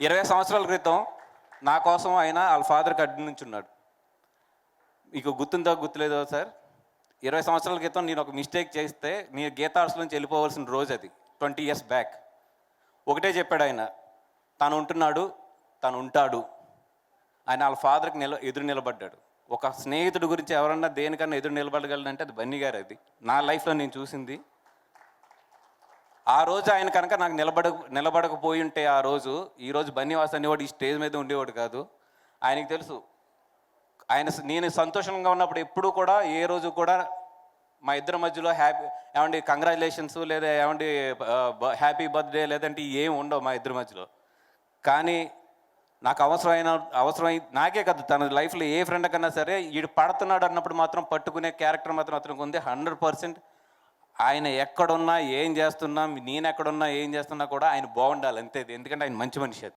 20 సంవత్సరాల క్రితం నా కోసం ఆయన వాళ్ళ ఫాదర్కి అడ్డు నుంచి ఉన్నాడు. మీకు గుర్తుందో గుర్తులేదో సార్, 20 సంవత్సరాల క్రితం నేను ఒక మిస్టేక్ చేస్తే నేను గీతా ఆర్ట్స్ నుంచి వెళ్ళిపోవాల్సిన రోజు అది, 20 years బ్యాక్. ఒకటే చెప్పాడు ఆయన, తను ఉంటున్నాడు, తను ఉంటాడు. ఆయన వాళ్ళ ఫాదర్కి ఎదురు నిలబడ్డాడు. ఒక స్నేహితుడి గురించి ఎవరన్నా దేనికన్నా ఎదురు నిలబడగలనంటే అది బన్నీ గారు. అది నా లైఫ్లో నేను చూసింది. ఆ రోజు ఆయన కనుక నాకు నిలబడకపోయి ఉంటే ఆ రోజు, ఈరోజు బన్నీవాస్ అనేవాడు ఈ స్టేజ్ మీద ఉండేవాడు కాదు. ఆయనకి తెలుసు, నేను సంతోషంగా ఉన్నప్పుడు ఎప్పుడూ కూడా ఏ రోజు కూడా మా ఇద్దరి మధ్యలో ఏమండి కంగ్రాచులేషన్స్ లేదా ఏమండి హ్యాపీ బర్త్డే లేదంటే ఏం ఉండవు మా ఇద్దరి మధ్యలో. కానీ నాకు అవసరమై నాకే కదా, తన లైఫ్లో ఏ ఫ్రెండ్ కన్నా సరే వీడు పడుతున్నాడు అన్నప్పుడు మాత్రం పట్టుకునే క్యారెక్టర్ మాత్రం అతనికి ఉంది 100%. ఆయన ఎక్కడున్నా ఏం చేస్తున్నా, నేను ఎక్కడున్నా ఏం చేస్తున్నా కూడా ఆయన బాగుండాలి అంతే. ఎందుకంటే ఆయన మంచి మనిషి.